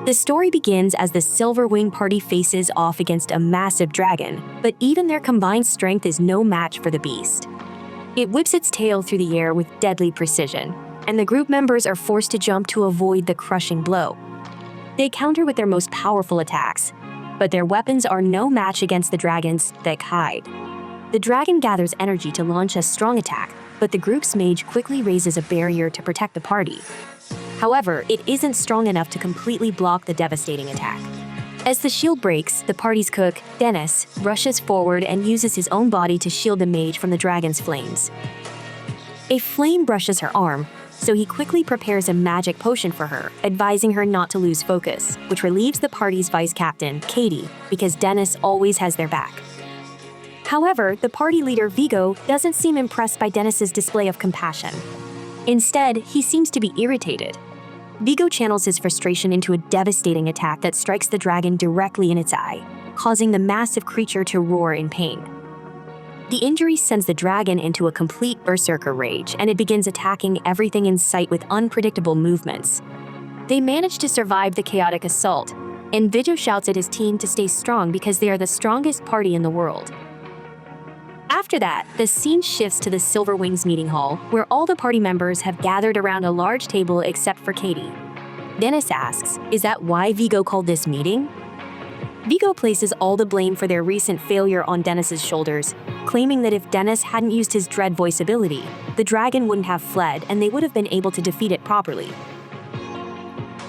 The story begins as the Silver Wing party faces off against a massive dragon, but even their combined strength is no match for the beast. It whips its tail through the air with deadly precision, and the group members are forced to jump to avoid the crushing blow. They counter with their most powerful attacks, but their weapons are no match against the dragon's thick hide. The dragon gathers energy to launch a strong attack, but the group's mage quickly raises a barrier to protect the party. However, it isn't strong enough to completely block the devastating attack. As the shield breaks, the party's cook, Dennis, rushes forward and uses his own body to shield the mage from the dragon's flames. A flame brushes her arm, so he quickly prepares a magic potion for her, advising her not to lose focus, which relieves the party's vice captain, Katie, because Dennis always has their back. However, the party leader, Vigo, doesn't seem impressed by Dennis's display of compassion. Instead, he seems to be irritated. Vigo channels his frustration into a devastating attack that strikes the dragon directly in its eye, causing the massive creature to roar in pain. The injury sends the dragon into a complete berserker rage, and it begins attacking everything in sight with unpredictable movements. They manage to survive the chaotic assault, and Vigo shouts at his team to stay strong because they are the strongest party in the world. After that, the scene shifts to the Silver Wings meeting hall, where all the party members have gathered around a large table except for Katie. Dennis asks, "Is that why Vigo called this meeting?" Vigo places all the blame for their recent failure on Dennis's shoulders, claiming that if Dennis hadn't used his dread voice ability, the dragon wouldn't have fled and they would have been able to defeat it properly.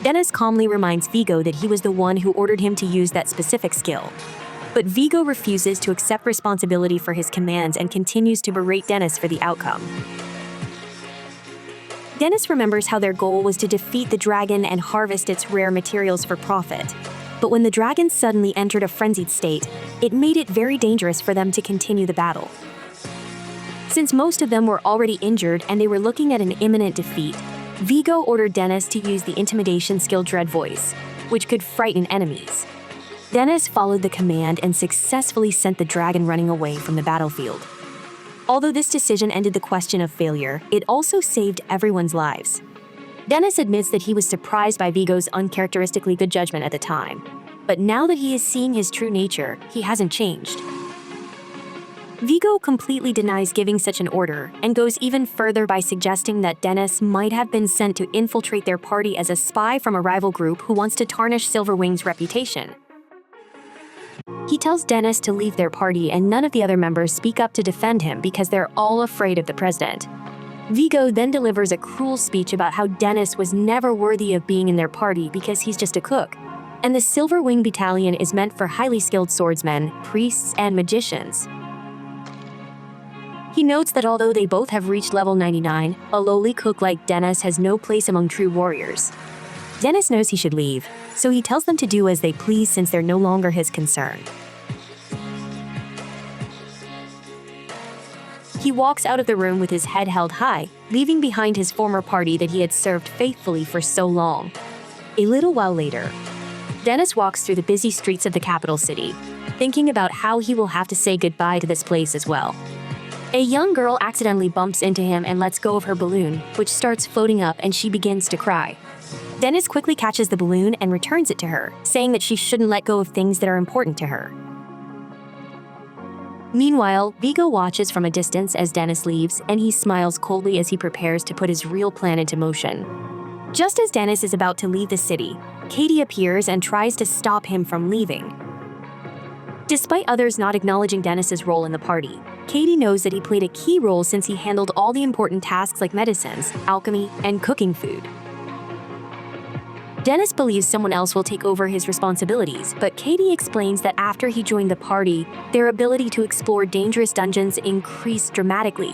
Dennis calmly reminds Vigo that he was the one who ordered him to use that specific skill. But Vigo refuses to accept responsibility for his commands and continues to berate Dennis for the outcome. Dennis remembers how their goal was to defeat the dragon and harvest its rare materials for profit. But when the dragon suddenly entered a frenzied state, it made it very dangerous for them to continue the battle. Since most of them were already injured and they were looking at an imminent defeat, Vigo ordered Dennis to use the intimidation skill Dread Voice, which could frighten enemies. Dennis followed the command and successfully sent the dragon running away from the battlefield. Although this decision ended the question of failure, it also saved everyone's lives. Dennis admits that he was surprised by Vigo's uncharacteristically good judgment at the time, but now that he is seeing his true nature, he hasn't changed. Vigo completely denies giving such an order and goes even further by suggesting that Dennis might have been sent to infiltrate their party as a spy from a rival group who wants to tarnish Silver Wing's reputation. He tells Dennis to leave their party and none of the other members speak up to defend him because they're all afraid of the president. Vigo then delivers a cruel speech about how Dennis was never worthy of being in their party because he's just a cook, and the Silver Wing Battalion is meant for highly skilled swordsmen, priests, and magicians. He notes that although they both have reached level 99, a lowly cook like Dennis has no place among true warriors. Dennis knows he should leave, so he tells them to do as they please since they're no longer his concern. He walks out of the room with his head held high, leaving behind his former party that he had served faithfully for so long. A little while later, Dennis walks through the busy streets of the capital city, thinking about how he will have to say goodbye to this place as well. A young girl accidentally bumps into him and lets go of her balloon, which starts floating up and she begins to cry. Dennis quickly catches the balloon and returns it to her, saying that she shouldn't let go of things that are important to her. Meanwhile, Vigo watches from a distance as Dennis leaves, and he smiles coldly as he prepares to put his real plan into motion. Just as Dennis is about to leave the city, Katie appears and tries to stop him from leaving. Despite others not acknowledging Dennis's role in the party, Katie knows that he played a key role since he handled all the important tasks like medicines, alchemy, and cooking food. Dennis believes someone else will take over his responsibilities, but Katie explains that after he joined the party, their ability to explore dangerous dungeons increased dramatically,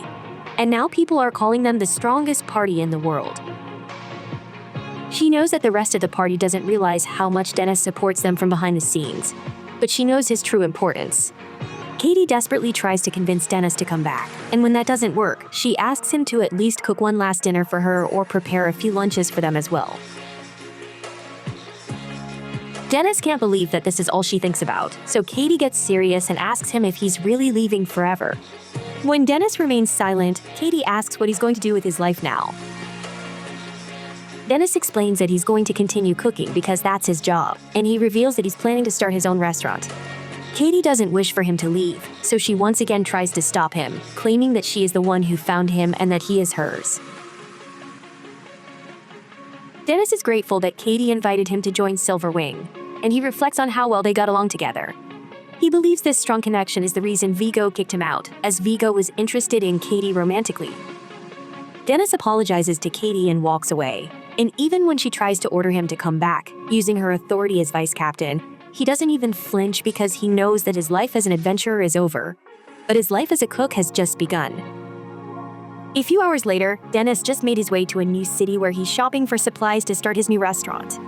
and now people are calling them the strongest party in the world. She knows that the rest of the party doesn't realize how much Dennis supports them from behind the scenes, but she knows his true importance. Katie desperately tries to convince Dennis to come back, and when that doesn't work, she asks him to at least cook one last dinner for her or prepare a few lunches for them as well. Dennis can't believe that this is all she thinks about, so Katie gets serious and asks him if he's really leaving forever. When Dennis remains silent, Katie asks what he's going to do with his life now. Dennis explains that he's going to continue cooking because that's his job, and he reveals that he's planning to start his own restaurant. Katie doesn't wish for him to leave, so she once again tries to stop him, claiming that she is the one who found him and that he is hers. Dennis is grateful that Katie invited him to join Silver Wing, and he reflects on how well they got along together. He believes this strong connection is the reason Vigo kicked him out, as Vigo was interested in Katie romantically. Dennis apologizes to Katie and walks away, and even when she tries to order him to come back, using her authority as vice captain, he doesn't even flinch because he knows that his life as an adventurer is over, but his life as a cook has just begun. A few hours later, Dennis just made his way to a new city where he's shopping for supplies to start his new restaurant.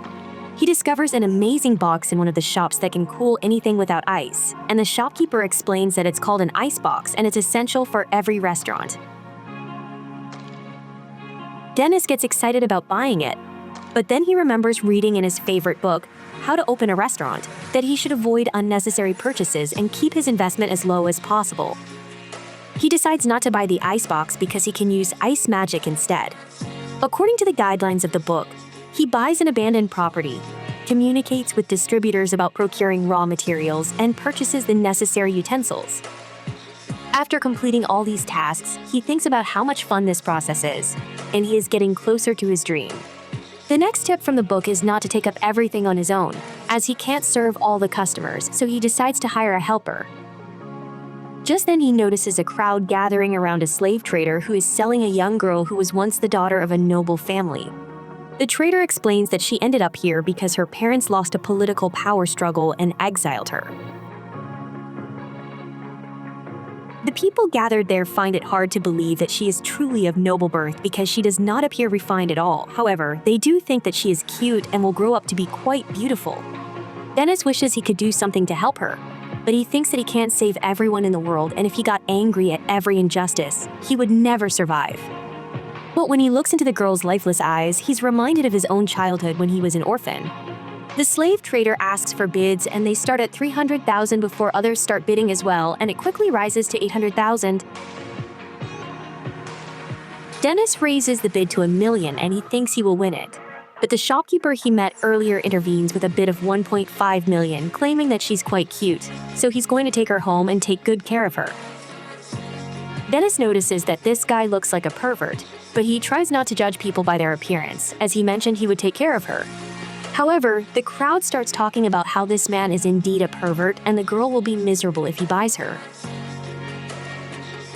He discovers an amazing box in one of the shops that can cool anything without ice, and the shopkeeper explains that it's called an ice box and it's essential for every restaurant. Dennis gets excited about buying it, but then he remembers reading in his favorite book, How to Open a Restaurant, that he should avoid unnecessary purchases and keep his investment as low as possible. He decides not to buy the icebox because he can use ice magic instead. According to the guidelines of the book, he buys an abandoned property, communicates with distributors about procuring raw materials, and purchases the necessary utensils. After completing all these tasks, he thinks about how much fun this process is, and he is getting closer to his dream. The next tip from the book is not to take up everything on his own, as he can't serve all the customers, so he decides to hire a helper. Just then he notices a crowd gathering around a slave trader who is selling a young girl who was once the daughter of a noble family. The trader explains that she ended up here because her parents lost a political power struggle and exiled her. The people gathered there find it hard to believe that she is truly of noble birth because she does not appear refined at all. However, they do think that she is cute and will grow up to be quite beautiful. Dennis wishes he could do something to help her, but he thinks that he can't save everyone in the world, and if he got angry at every injustice, he would never survive. But when he looks into the girl's lifeless eyes, he's reminded of his own childhood when he was an orphan. The slave trader asks for bids, and they start at 300,000 before others start bidding as well, and it quickly rises to 800,000. Dennis raises the bid to 1 million, and he thinks he will win it. But the shopkeeper he met earlier intervenes with a bid of 1.5 million, claiming that she's quite cute, so he's going to take her home and take good care of her. Dennis notices that this guy looks like a pervert, but he tries not to judge people by their appearance, as he mentioned he would take care of her. However, the crowd starts talking about how this man is indeed a pervert and the girl will be miserable if he buys her.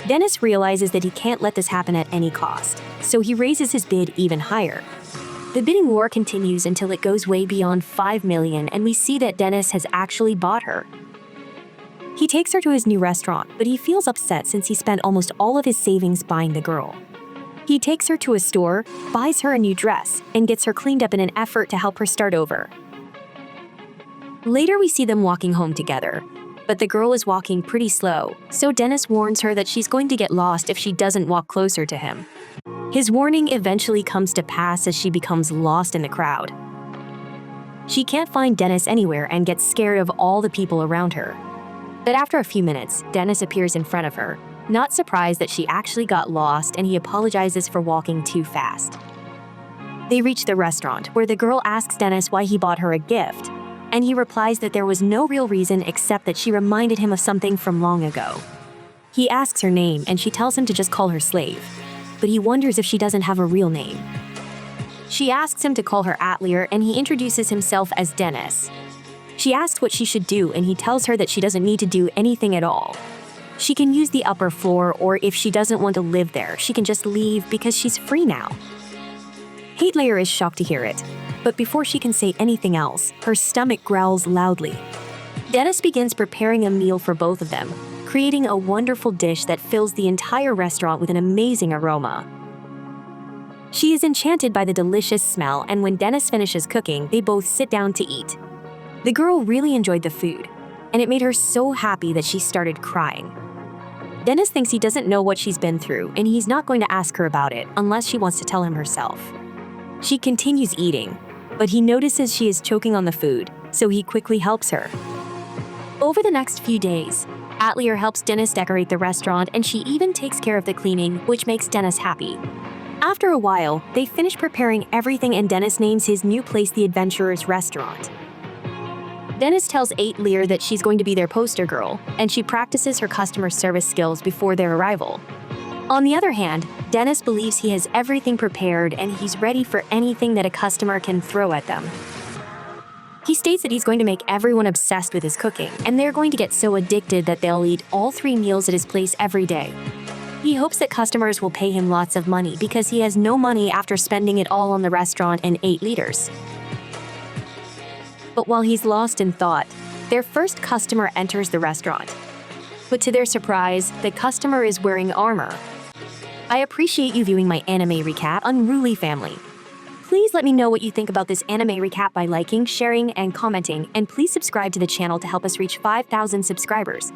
Dennis realizes that he can't let this happen at any cost, so he raises his bid even higher. The bidding war continues until it goes way beyond 5 million, and we see that Dennis has actually bought her. He takes her to his new restaurant, but he feels upset since he spent almost all of his savings buying the girl. He takes her to a store, buys her a new dress, and gets her cleaned up in an effort to help her start over. Later we see them walking home together, but the girl is walking pretty slow, so Dennis warns her that she's going to get lost if she doesn't walk closer to him. His warning eventually comes to pass as she becomes lost in the crowd. She can't find Dennis anywhere and gets scared of all the people around her. But after a few minutes, Dennis appears in front of her, not surprised that she actually got lost, and he apologizes for walking too fast. They reach the restaurant, where the girl asks Dennis why he bought her a gift, and he replies that there was no real reason except that she reminded him of something from long ago. He asks her name, and she tells him to just call her Slave, but he wonders if she doesn't have a real name. She asks him to call her Atrielle, and he introduces himself as Dennis. She asks what she should do, and he tells her that she doesn't need to do anything at all. She can use the upper floor, or if she doesn't want to live there, she can just leave because she's free now. Atrielle is shocked to hear it, but before she can say anything else, her stomach growls loudly. Dennis begins preparing a meal for both of them, creating a wonderful dish that fills the entire restaurant with an amazing aroma. She is enchanted by the delicious smell, and when Dennis finishes cooking, they both sit down to eat. The girl really enjoyed the food, and it made her so happy that she started crying. Dennis thinks he doesn't know what she's been through, and he's not going to ask her about it unless she wants to tell him herself. She continues eating, but he notices she is choking on the food, so he quickly helps her. Over the next few days, Atrielle helps Dennis decorate the restaurant, and she even takes care of the cleaning, which makes Dennis happy. After a while, they finish preparing everything and Dennis names his new place the Adventurers Restaurant. Dennis tells Atrielle that she's going to be their poster girl, and she practices her customer service skills before their arrival. On the other hand, Dennis believes he has everything prepared and he's ready for anything that a customer can throw at them. He states that he's going to make everyone obsessed with his cooking, and they're going to get so addicted that they'll eat all 3 meals at his place every day. He hopes that customers will pay him lots of money because he has no money after spending it all on the restaurant and 8 liters. But while he's lost in thought, their first customer enters the restaurant. But to their surprise, the customer is wearing armor. I appreciate you viewing my anime recap, Unruly Family. Please let me know what you think about this anime recap by liking, sharing, and commenting, and please subscribe to the channel to help us reach 5,000 subscribers.